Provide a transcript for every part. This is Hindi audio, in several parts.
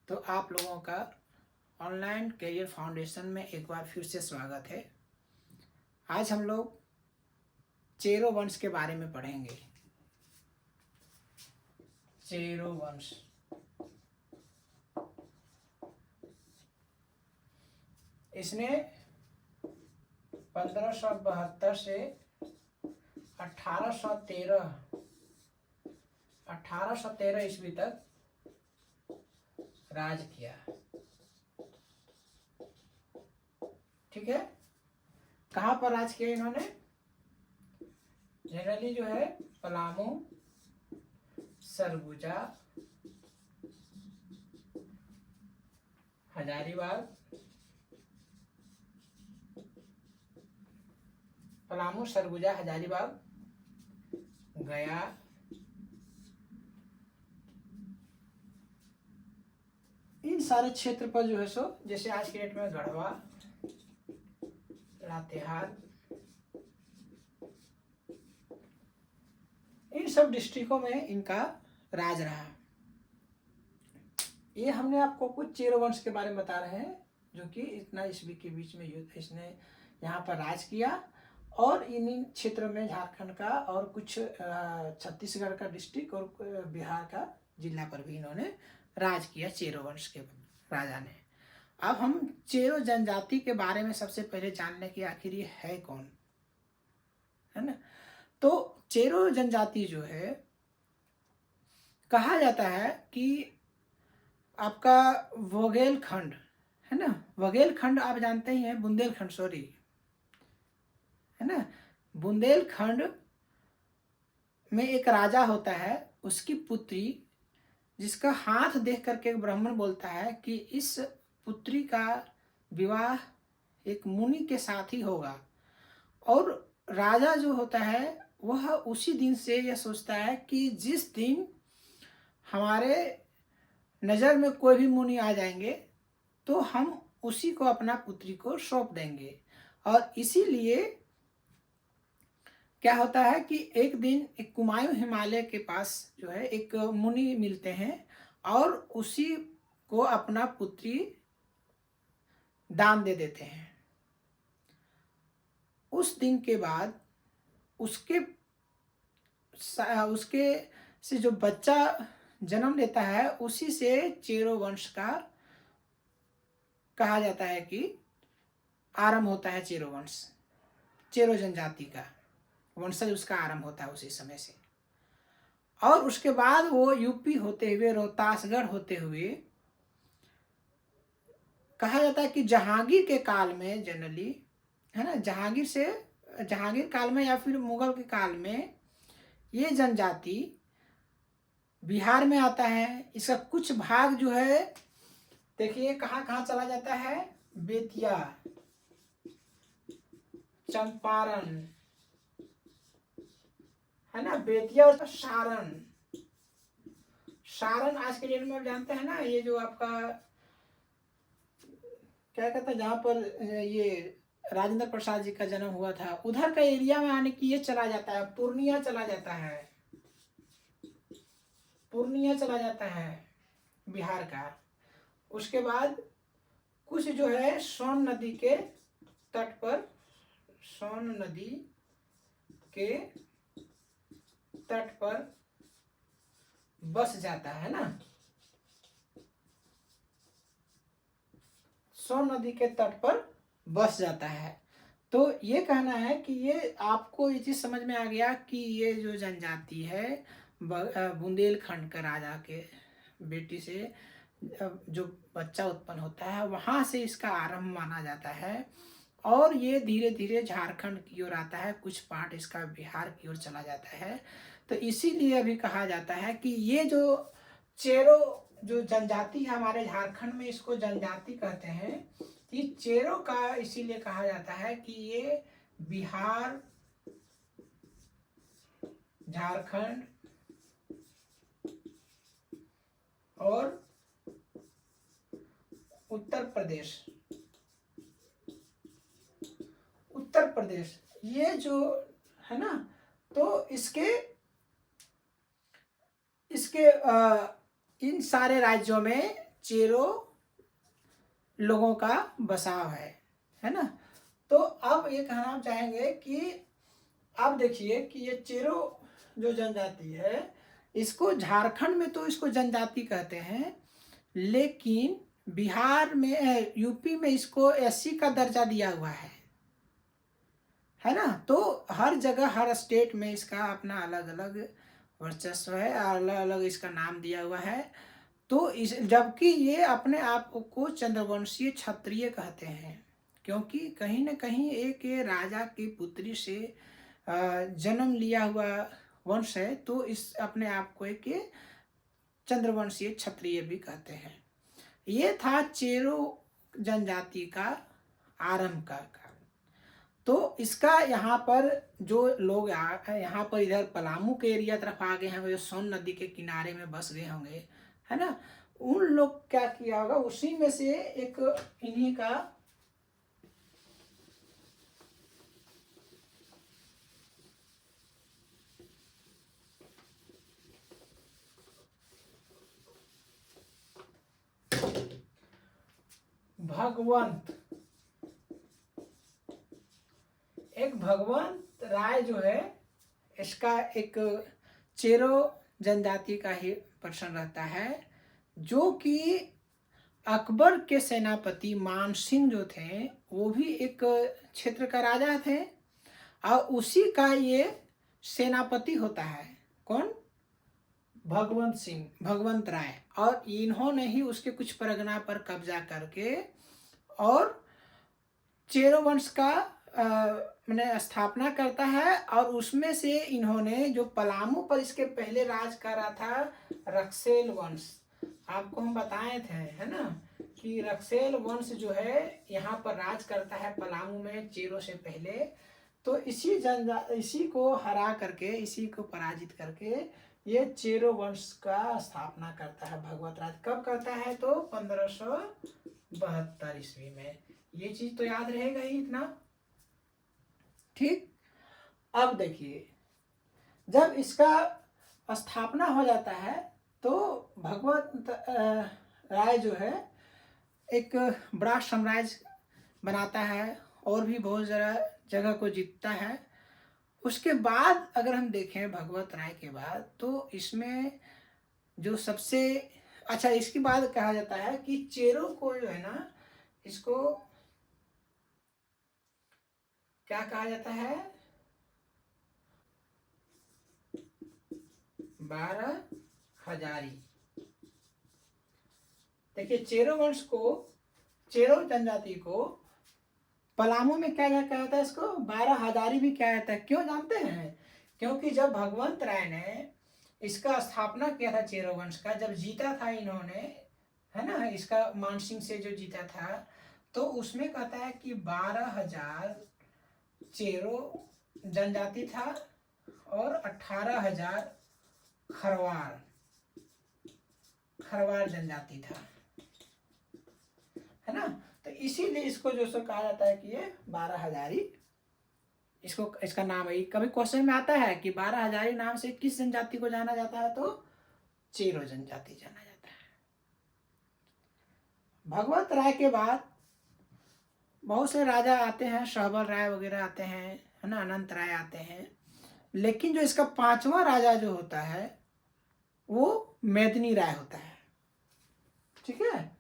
तो आप लोगों का ऑनलाइन करियर फाउंडेशन में एक बार फिर से स्वागत है। आज हम लोग चेरो वंश के बारे में पढ़ेंगे। चेरो वंश इसने 1572 से 1813 ईस्वी तक राज किया। ठीक है, कहाँ पर राज किया इन्होंने? जनरली जो है पलामू, सरगुजा, हजारीबाग, पलामू, सरगुजा, हजारीबाग, गया, इन सारे क्षेत्र पर जो है सो जैसे आज के डेट में गढ़वा, लातेहार, इन सब डिस्ट्रिक्टों में इनका राज रहा। ये हमने आपको कुछ चेरो वंश के बारे में बता रहे हैं जो कि इतना ईस्वी के बीच में युद्ध इसने यहाँ पर राज किया। और इन क्षेत्र में झारखंड का और कुछ छत्तीसगढ़ का डिस्ट्रिक्ट और बिहार का जिला पर भी इन्होंने राज किया, चेरो वंश के राजा ने। अब हम चेरो जनजाति के बारे में सबसे पहले जान लें कि आखिर ये है कौन, है ना। तो चेरो जनजाति जो है, कहा जाता है कि आपका वोगेलखंड है ना, वोगेलखंड आप जानते ही हैं, बुंदेलखंड सॉरी, है ना। बुंदेलखंड में एक राजा होता है, उसकी पुत्री, जिसका हाथ देख करके ब्राह्मण बोलता है कि इस पुत्री का विवाह एक मुनि के साथ ही होगा। और राजा जो होता है वह उसी दिन से यह सोचता है कि जिस दिन हमारे नज़र में कोई भी मुनि आ जाएंगे तो हम उसी को अपना पुत्री को सौंप देंगे। और इसीलिए क्या होता है कि एक दिन एक कुमायूं हिमालय के पास जो है एक मुनि मिलते हैं और उसी को अपना पुत्री दान दे देते हैं। उस दिन के बाद उसके से जो बच्चा जन्म लेता है उसी से चेरो वंश का कहा जाता है कि आरंभ होता है। चेरो वंश, चेरो जनजाति का वंशज उसका आरंभ होता है उसी समय से। और उसके बाद वो यूपी होते हुए, रोहतासगढ़ होते हुए, कहा जाता है कि जहांगीर के काल में जनरली, है ना, जहांगीर काल में या फिर मुगल के काल में ये जनजाति बिहार में आता है। इसका कुछ भाग जो है देखिए कहाँ कहाँ चला जाता है, बेतिया, चंपारण, है ना, बेतिया और सारण। सारण आज के डेट में आप जानते हैं ना, ये जो आपका क्या कहता है, जहाँ पर ये राजेंद्र प्रसाद जी का जन्म हुआ था, उधर का एरिया में आने की ये चला जाता है, पूर्णिया चला जाता है, पूर्णिया चला जाता है बिहार का। उसके बाद कुछ जो है सोन नदी के तट पर, सोन नदी के तट पर बस जाता है ना, सोन नदी के तट पर बस जाता है। तो ये कहना है कि ये आपको ये चीज़ समझ में आ गया कि ये जो जनजाति है बुंदेलखंड का राजा के बेटी से जो बच्चा उत्पन्न होता है वहाँ से इसका आरंभ माना जाता है। और ये धीरे धीरे झारखंड की ओर आता है, कुछ पार्ट इसका बिहार की ओर चला जाता है। तो इसीलिए अभी कहा जाता है कि ये जो चेरो जो जनजाति है हमारे झारखंड में, इसको जनजाति कहते हैं। ये चेरो का इसीलिए कहा जाता है कि ये बिहार, झारखंड और उत्तर प्रदेश ये जो है ना, तो इसके इन सारे राज्यों में चेरो लोगों का बसाव है ना। तो अब ये कहना चाहेंगे कि अब देखिए कि ये चेरो जो जनजाति है, इसको झारखंड में तो इसको जनजाति कहते हैं, लेकिन बिहार में यूपी में इसको एससी का दर्जा दिया हुआ है ना। तो हर जगह हर स्टेट में इसका अपना अलग अलग वर्चस्व है, अलग अलग इसका नाम दिया हुआ है। तो इस जबकि ये अपने आप को चंद्रवंशीय क्षत्रिय कहते हैं, क्योंकि कहीं न कहीं एक ये राजा की पुत्री से जन्म लिया हुआ वंश है, तो इस अपने आप को एक चंद्रवंशीय क्षत्रिय भी कहते हैं। ये था चेरो जनजाति का आरंभ का कारण। तो इसका यहाँ पर जो लोग यहाँ पर इधर पलामू के एरिया तरफ आ गए हैं, वो सोन नदी के किनारे में बस गए होंगे, है ना। उन लोग क्या किया होगा, उसी में से एक इन्हीं का भगवंत, एक भगवंत राय जो है, इसका एक चेरो जनजाति का ही पर्सन रहता है, जो कि अकबर के सेनापति मान सिंह जो थे, वो भी एक क्षेत्र का राजा थे, और उसी का ये सेनापति होता है। कौन? भगवंत सिंह, भगवंत राय। और इन्होंने ही उसके कुछ परगना पर कब्जा करके और चेरो वंश का मैंने स्थापना करता है। और उसमें से इन्होंने जो पलामू पर इसके पहले राज करा था, रक्सेल वंश, आपको हम बताए थे, है ना, कि रक्सेल वंश जो है यहाँ पर राज करता है पलामू में चेरो से पहले। तो इसी को हरा करके, इसी को पराजित करके ये चेरो वंश का स्थापना करता है भगवत राज। कब करता है? तो 1572 ईस्वी में। ये चीज तो याद रहेगा ही इतना, ठीक। अब देखिए, जब इसका स्थापना हो जाता है तो भगवत राय जो है एक बड़ा साम्राज्य बनाता है और भी बहुत ज़रा जगह को जीतता है। उसके बाद अगर हम देखें भगवत राय के बाद, तो इसमें जो सबसे अच्छा, इसके बाद कहा जाता है कि चेरो को जो है ना, इसको क्या कहा जाता है? 12 हजारी। देखिए, चेरो वंश को, चेरो जनजाति को पलामू में क्या क्या कहता है? इसको 12 हजारी भी क्या कहता है? क्यों जानते हैं? क्योंकि जब भगवंत राय ने इसका स्थापना किया था चेरो वंश का, जब जीता था इन्होंने, है ना, इसका मानसिंह से जो जीता था, तो उसमें कहता है कि 12,000 चेरो जनजाति था और 18,000 खरवार जनजाति था, है ना। तो इसीलिए इसको जो सो कहा जाता है कि ये 12 हजारी, इसको इसका नाम है। कभी क्वेश्चन में आता है कि 12 हजारी नाम से किस जनजाति को जाना जाता है? तो चेरो जनजाति जाना जाता है। भगवत राय के बाद बहुत से राजा आते हैं, शहबल राय वगैरह आते हैं, है ना, अनंत राय आते हैं। लेकिन जो इसका 5वां राजा जो होता है वो मेदिनी राय होता है, ठीक है।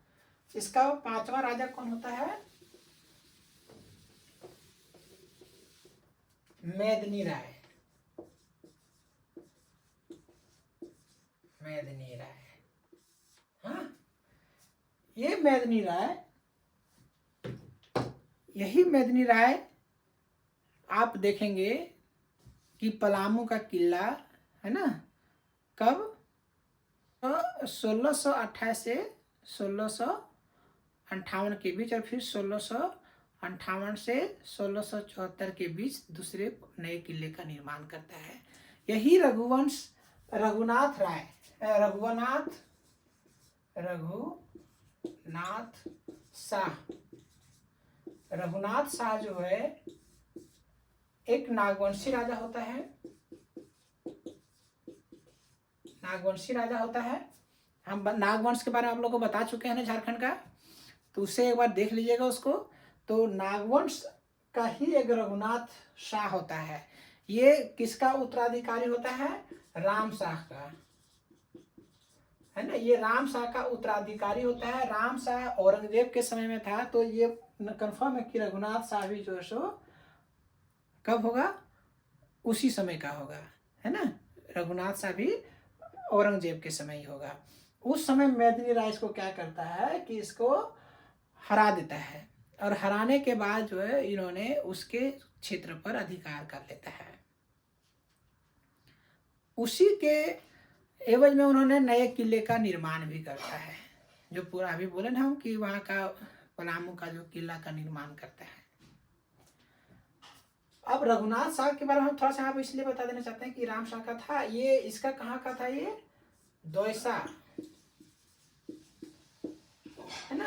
इसका 5वां राजा कौन होता है? मेदिनी राय। मेदिनी राय, हाँ, ये मेदिनी राय, यही मेदिनी राय आप देखेंगे कि पलामू का किला, है ना, कब? 1628 से 1658 के बीच, और फिर 1658 से 1674 के बीच दूसरे नए किले का निर्माण करता है। यही रघुनाथ शाह जो है एक नागवंशी राजा होता है, हम नागवंश के बारे में आप लोग को बता चुके हैं ना झारखंड का, तो उससे एक बार देख लीजिएगा उसको। तो नागवंश का ही एक रघुनाथ शाह होता है। ये किसका उत्तराधिकारी होता है? राम शाह का, है ना। ये राम शाह का उत्तराधिकारी होता है। राम शाह औरंगजेब के समय में था, तो ये कंफर्म है कि रघुनाथ शाह भी जो है सो कब होगा? उसी समय का होगा, है ना। रघुनाथ शाह भी औरंगजेब के समय ही होगा। उस समय मेदिनी राय इसको क्या करता है कि इसको हरा देता है, और हराने के बाद जो है इन्होंने उसके क्षेत्र पर अधिकार कर लेता है। उसी के एवज में उन्होंने नए किले का निर्माण भी करता है, जो पूरा अभी बोले ना हम कि वहाँ का पलामू का जो किला का निर्माण करता है। अब रघुनाथ शाह के बारे में हम थोड़ा सा आप इसलिए बता देना चाहते हैं कि राम शाह का था, ये इसका कहाँ का था? ये दौसा, है ना।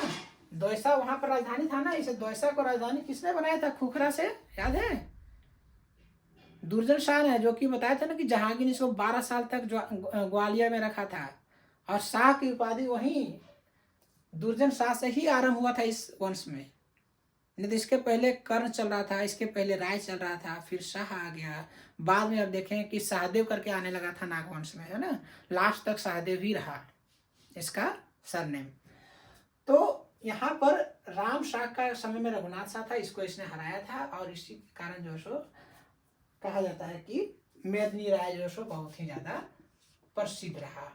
दौसा वहां पर राजधानी था ना। इसे दौसा को राजधानी किसने बनाया था? खुखरा से, याद है? दुर्जन शाह ने, जो कि बताया था ना कि जहांगीर ने इसको 12 साल तक ग्वालियर में रखा था, और शाह की उपाधि वहीं दुर्जन शाह से ही आरंभ हुआ था इस वंश में। नहीं तो इसके पहले कर्ण चल रहा था, इसके पहले राय चल रहा था, फिर शाह आ गया। बाद में अब देखें कि सहदेव करके आने लगा था नागवंश में, है ना। लास्ट तक सहदेव ही रहा इसका सरनेम। तो यहाँ पर राम शाह का समय में रघुनाथ शाह था, इसको इसने हराया था, और इसी कारण जो सो कहा जाता है कि मेदिनी राय जो सो बहुत ही ज्यादा प्रसिद्ध रहा।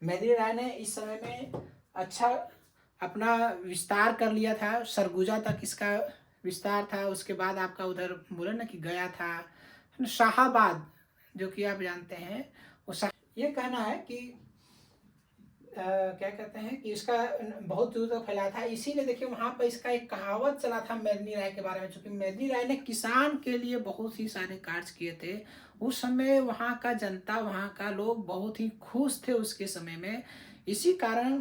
मेदिनी राय ने इस समय में अच्छा अपना विस्तार कर लिया था, सरगुजा तक इसका विस्तार था। उसके बाद आपका उधर बोले ना कि गया था शाहाबाद, जो कि आप जानते हैं वो ये कहना है कि क्या कहते हैं कि इसका बहुत दूर तक फैला था। इसीलिए देखिए वहाँ पर इसका एक कहावत चला था मेदिनी राय के बारे में, क्योंकि मेदिनी राय ने किसान के लिए बहुत ही सारे कार्य किए थे। उस समय वहाँ का जनता, वहाँ का लोग बहुत ही खुश थे उसके समय में। इसी कारण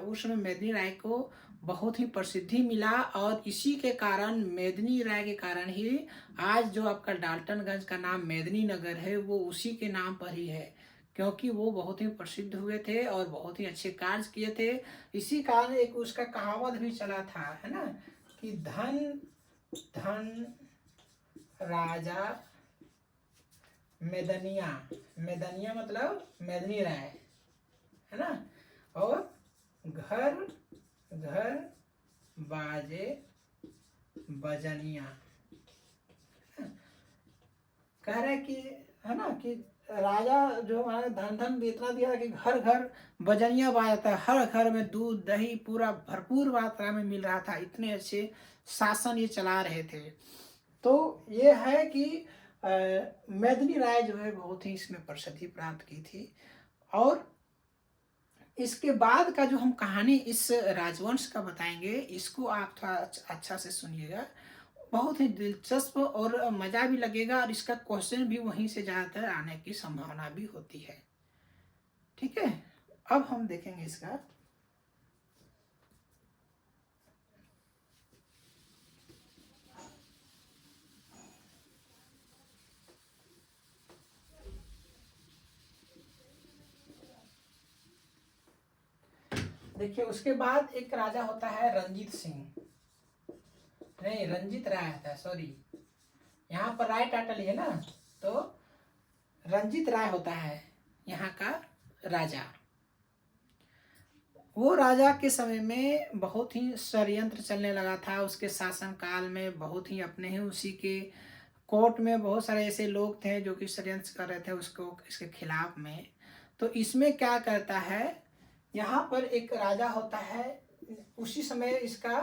उस समय मेदिनी राय को बहुत ही प्रसिद्धि मिला, और इसी के कारण मेदिनी राय के कारण ही आज जो आपका डाल्टनगंज का नाम मेदिनी नगर है वो उसी के नाम पर ही है, क्योंकि वो बहुत ही प्रसिद्ध हुए थे और बहुत ही अच्छे कार्य किए थे। इसी कारण एक उसका कहावत भी चला था, है ना, कि धन धन राजा मेदनिया। मेदनिया मतलब मेदिनी राय, है ना। और घर घर बाजे बजनिया, कह रहे कि, है ना, कि राजा जो हमारे धन धन इतना दिया कि घर घर बजनिया बाजता है, हर घर में दूध दही पूरा भरपूर मात्रा में मिल रहा था। इतने अच्छे शासन ये चला रहे थे। तो ये है कि मेदिनी राय जो है बहुत ही इसमें प्रसिद्धि प्राप्त की थी। और इसके बाद का जो हम कहानी इस राजवंश का बताएंगे, इसको आप थोड़ा अच्छा से सुनिएगा। बहुत ही दिलचस्प और मज़ा भी लगेगा, और इसका क्वेश्चन भी वहीं से ज़्यादातर आने की संभावना भी होती है। ठीक है, अब हम देखेंगे इसका। देखिए उसके बाद एक राजा होता है रंजीत सिंह, नहीं रंजीत राय आता है, सॉरी, यहाँ पर राय टाइटल है ना। तो रंजीत राय होता है यहाँ का राजा। वो राजा के समय में बहुत ही षड्यंत्र चलने लगा था। उसके शासन काल में बहुत ही अपने ही उसी के कोर्ट में बहुत सारे ऐसे लोग थे जो कि षड्यंत्र कर रहे थे उसको, इसके खिलाफ में। तो इसमें क्या करता है, यहाँ पर एक राजा होता है उसी समय इसका,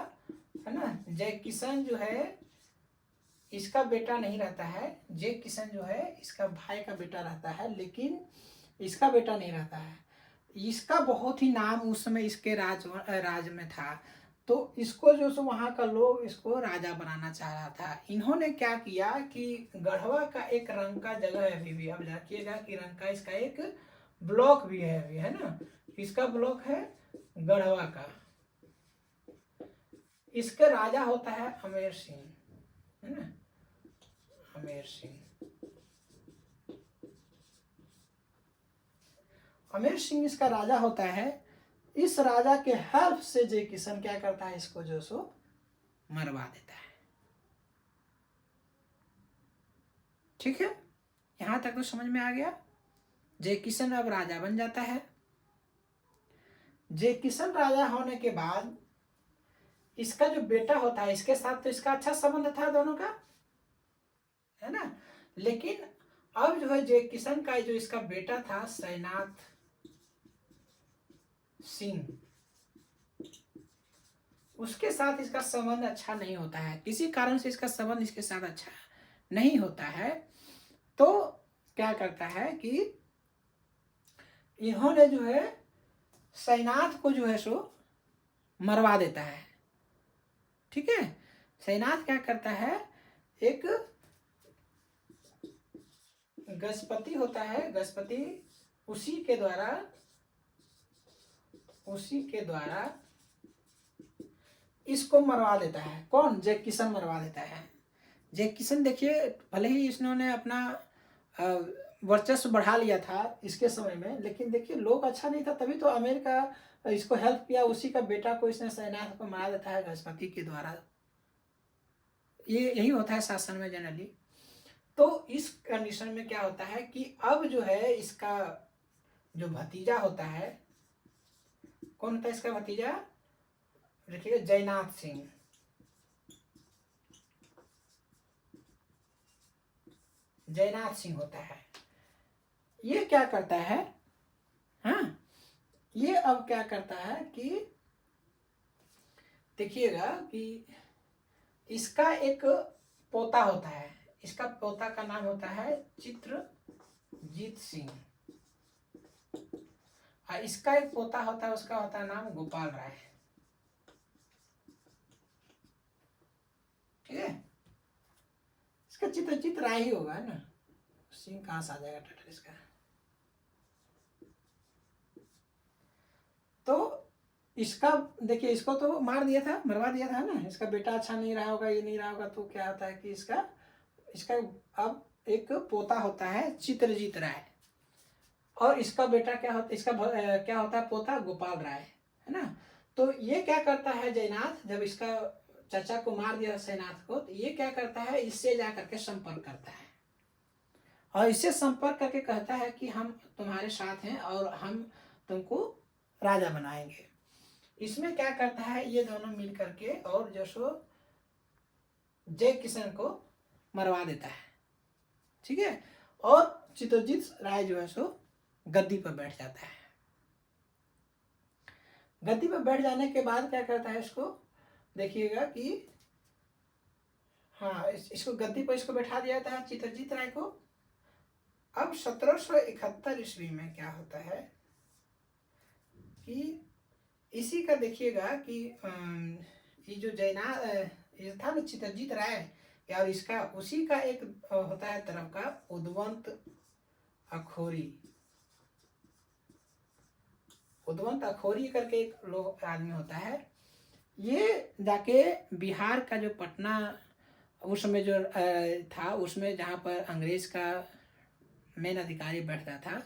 है ना, जय किशन जो है इसका बेटा नहीं रहता है। जय किशन जो है इसका भाई का बेटा रहता है, लेकिन इसका बेटा नहीं रहता है। इसका बहुत ही नाम उस समय इसके राज में था। तो इसको जो सो वहाँ का लोग इसको राजा बनाना चाह रहा था। इन्होंने क्या किया कि गढ़वा का एक रंका जगह है अभी भी, अब देखिएगा कि रंका इसका एक ब्लॉक भी है अभी, है ना। इसका ब्लॉक है गढ़वा का। इसका राजा होता है अमेर सिंह, है ना, अमेर सिंह। अमीर सिंह इसका राजा होता है। इस राजा के हेल्प से जय किशन क्या करता है, इसको जो सो मरवा देता है। ठीक है, यहां तक तो समझ में आ गया। जय किशन अब राजा बन जाता है। जय किशन राजा होने के बाद इसका जो बेटा होता है, इसके साथ तो इसका अच्छा संबंध था दोनों का, है ना। लेकिन अब जो है जय किशन का जो इसका बेटा था सैनाथ सिंह, उसके साथ इसका संबंध अच्छा नहीं होता है। किसी कारण से इसका संबंध इसके साथ अच्छा नहीं होता है। तो क्या करता है कि इन्होंने जो है सैनाथ को जो है सो मरवा देता है। ठीक है, सैनाथ क्या करता है, एक गजपति होता है, गजपति उसी के द्वारा इसको मरवा देता है। कौन, जय किशन मरवा देता है। जय किशन देखिए, भले ही इन्होंने अपना वर्चस्व बढ़ा लिया था इसके समय में, लेकिन देखिए लोग अच्छा नहीं था, तभी तो अमेरिका इसको हेल्प किया। उसी का बेटा को इसने सैनाथ को मारा देता है गजपति के द्वारा। ये यही होता है शासन में जनरली। तो इस कंडीशन में क्या होता है कि अब जो है इसका जो भतीजा होता है, कौन होता है इसका भतीजा, देखिए जयनाथ सिंह। जयनाथ सिंह होता है। ये क्या करता है, हाँ, ये अब क्या करता है कि देखिएगा कि इसका एक पोता होता है। इसका पोता का नाम होता है चित्रजीत सिंह, और इसका एक पोता होता है, उसका होता है नाम गोपाल राय। ठीक है, इसका चित्रजीत राय ही होगा, है ना। सिंह कहाँ से आ जाएगा टाइटल इसका। तो इसका देखिए, इसको तो मार दिया था, मरवा दिया था ना। इसका बेटा अच्छा नहीं रहा होगा, ये नहीं रहा होगा, तो क्या होता है कि इसका अब एक पोता होता है चित्रजीत राय, और इसका बेटा क्या होता है, इसका क्या होता है पोता गोपाल राय, है ना। तो ये क्या करता है जयनाथ, जब इसका चाचा को मार दिया सैनाथ को, तो ये क्या करता है, इससे जा करके संपर्क करता है, और इससे संपर्क करके कहता है कि हम तुम्हारे साथ हैं और हम तुमको राजा बनाएंगे। इसमें क्या करता है, ये दोनों मिल करके और जो सो जय किशन को मरवा देता है। ठीक है, और चित्रजीत राय जो है सो गद्दी पर बैठ जाता है। गद्दी पर बैठ जाने के बाद क्या करता है, इसको देखिएगा कि हाँ, इसको गद्दी पर इसको बैठा दिया था चित्रजीत राय को। अब 1771 ईस्वी में क्या होता है कि इसी का देखिएगा कि ये जो ये था ना चित्रजीत राय, और इसका उसी का एक होता है तरफ का उद्वंत अखोरी। उद्वंत अखोरी करके एक लोग आदमी होता है। ये जाके बिहार का जो पटना उस समय जो था, उसमें जहाँ पर अंग्रेज का मेन अधिकारी बैठता था,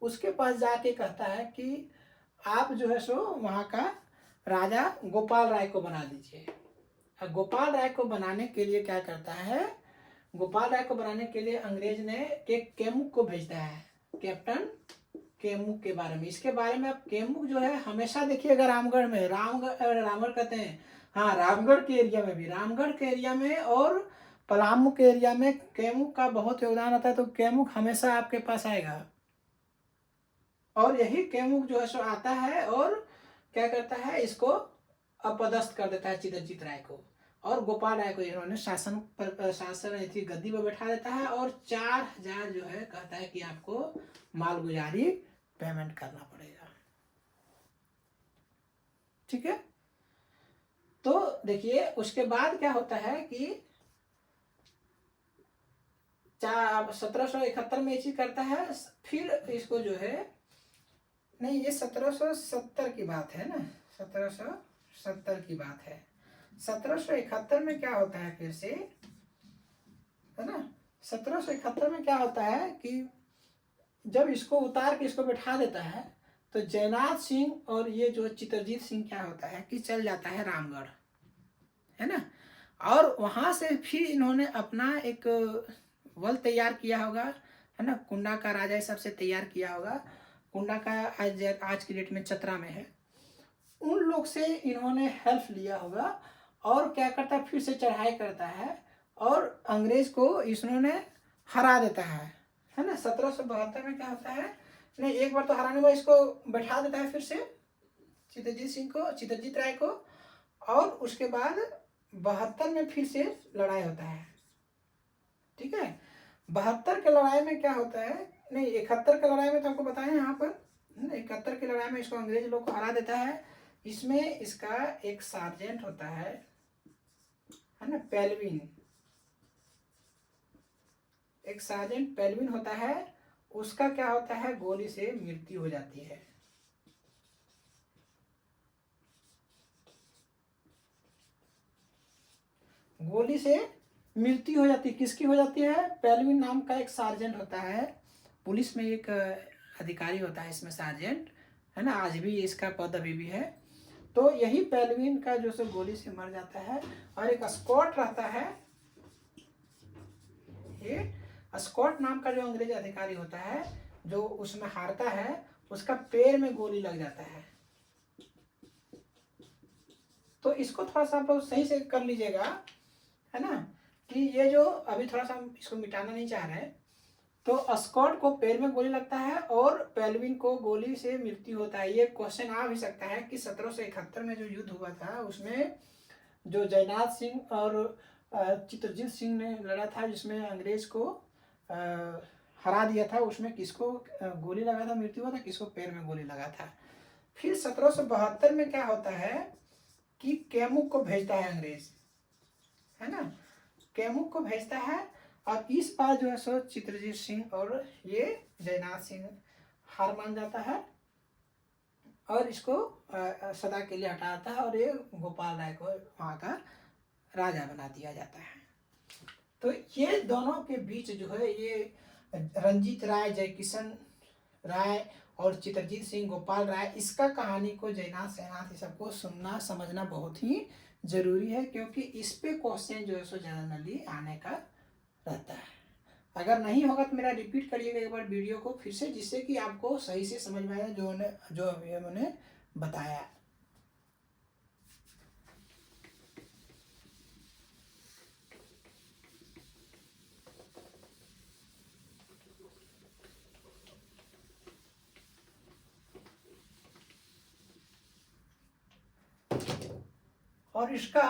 उसके पास जाके कहता है कि आप जो है सो वहाँ का राजा गोपाल राय को बना दीजिए। और गोपाल राय को बनाने के लिए क्या करता है, गोपाल राय को बनाने के लिए अंग्रेज ने एक केमुक को भेजता है, कैप्टन केमुक के बारे में। इसके बारे में, अब केमुक जो है हमेशा देखिएगा रामगढ़ में, रामगढ़ कहते हैं, हाँ, रामगढ़ के एरिया में भी, रामगढ़ के एरिया में और पलामू के एरिया में केमुक का बहुत योगदान होता है। तो केमुक हमेशा आपके पास आएगा, और यही केमुक जो है सो आता है और क्या करता है, इसको अपदस्थ कर देता है चित्रजीत राय को, और गोपाल राय को इन्होंने शासन गद्दी पर बैठा देता है, और 4000 जो है कहता है कि आपको मालगुजारी पेमेंट करना पड़ेगा। ठीक है, तो देखिए उसके बाद क्या होता है कि 1771 में ये चीज करता है। फिर इसको जो है, नहीं, ये 1770 की बात है ना, 1770 की बात है। 1771 में क्या होता है फिर से, है ना, 1771 में क्या होता है कि जब इसको उतार के इसको बैठा देता है तो जयनाथ सिंह और ये जो चित्रजीत सिंह क्या होता है कि चल जाता है रामगढ़, है ना। और वहां से फिर इन्होंने अपना एक वल तैयार किया होगा, है ना, कुंडा का राजा इस सबसे तैयार किया होगा। कुंडा का आज की डेट में चतरा में है। उन लोग से इन्होंने हेल्प लिया होगा और क्या करता है, फिर से चढ़ाई करता है और अंग्रेज को इन्होंने हरा देता है ना। 1772 में क्या होता है, नहीं एक बार तो हराने के बाद इसको बैठा देता है फिर से चित्रजीत सिंह को, चित्रजीत राय को। और उसके बाद 72 में फिर से लड़ाई होता है, ठीक है। 72 के लड़ाई में क्या होता है, नहीं 71 के लड़ाई में तो आपको बताएं यहाँ पर, 71 की लड़ाई में इसको अंग्रेज लोग को हरा देता है। इसमें इसका एक सार्जेंट होता है ना, पेल्विन, एक सार्जेंट पेल्विन होता है। उसका क्या होता है, गोली से मृत्यु हो जाती है। गोली से मृत्यु हो जाती है। किसकी हो जाती है, पेल्विन नाम का एक सार्जेंट होता है। पुलिस में एक अधिकारी होता है इसमें सार्जेंट, है ना, आज भी इसका पद अभी भी है। तो यही पेल्विन का जो सो गोली से मर जाता है। और एक स्कॉट रहता है, ये स्कॉट नाम का जो अंग्रेज अधिकारी होता है जो उसमें हारता है, उसका पैर में गोली लग जाता है। तो इसको थोड़ा सा आप लोग सही से कर लीजिएगा, है ना, कि ये जो अभी थोड़ा सा हम इसको मिटाना नहीं चाह रहे हैं। तो स्कॉट को पैर में गोली लगता है और पेल्विन को गोली से मृत्यु होता है। ये क्वेश्चन आ भी सकता है कि 1771 में जो युद्ध हुआ था उसमें जो जयनाथ सिंह और चित्रजीत सिंह ने लड़ा था, जिसमें अंग्रेज को हरा दिया था, उसमें किसको गोली लगा था, मृत्यु हुआ था, किसको पैर में गोली लगा था। फिर 1772 में क्या होता है कि कैमुक को भेजता है अंग्रेज, है ना, कैमुक को भेजता है। और इस बार जो है सो चित्रजीत सिंह और ये जयनाथ सिंह हार मान जाता है और इसको सदा के लिए हटा देता है और ये गोपाल राय को वहाँ का राजा बना दिया जाता है। तो ये दोनों के बीच जो है ये रंजीत राय, जयकिशन राय और चित्रजीत सिंह, गोपाल राय, इसका कहानी को जयनाथ सेनाथ ये सबको सुनना समझना बहुत ही जरूरी है, क्योंकि इस पे क्वेश्चन जो है सो जनरली आने का रहता है। अगर नहीं होगा तो मेरा रिपीट करिएगा एक बार वीडियो को फिर से, जिससे कि आपको सही से समझ में आए जो अभी मैंने बताया। और इसका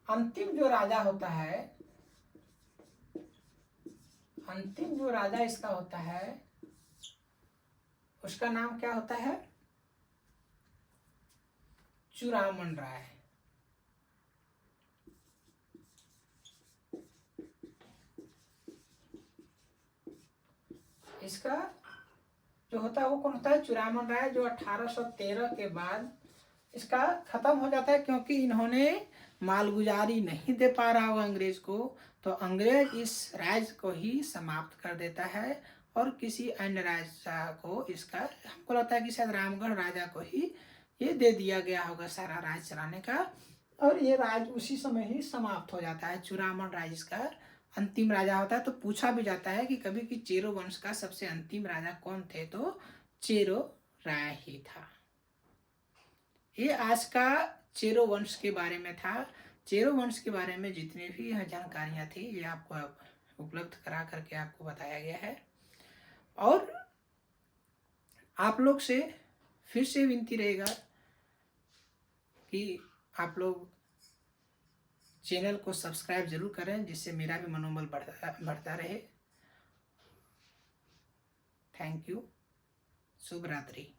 अंतिम जो राजा होता है, अंतिम जो राजा इसका होता है उसका नाम क्या होता है, चूड़ामन राय। इसका जो होता है वो कौन होता है, चूड़ामन राय, जो 1813 के बाद इसका खत्म हो जाता है, क्योंकि इन्होंने मालगुजारी नहीं दे पा रहा होगा अंग्रेज को। तो अंग्रेज इस राज्य को ही समाप्त कर देता है और किसी अन्य राजा को इसका, हमको लगता है कि शायद रामगढ़ राजा को ही ये दे दिया गया होगा सारा राज्य चलाने का, और ये राज्य उसी समय ही समाप्त हो जाता है। चूड़ामन राज्य इसका अंतिम राजा होता है। तो पूछा भी जाता है कि कभी कि चेरो वंश का सबसे अंतिम राजा कौन थे, तो चेरो राय ही था। ये आज का चेरो वंश के बारे में था। चेरो वंश के बारे में जितनी भी जानकारियां थी ये आपको उपलब्ध करा करके आपको बताया गया है। और आप लोग से फिर से विनती रहेगा कि आप लोग चैनल को सब्सक्राइब जरूर करें, जिससे मेरा भी मनोबल बढ़ता रहे। Thank you. शुभ रात्रि।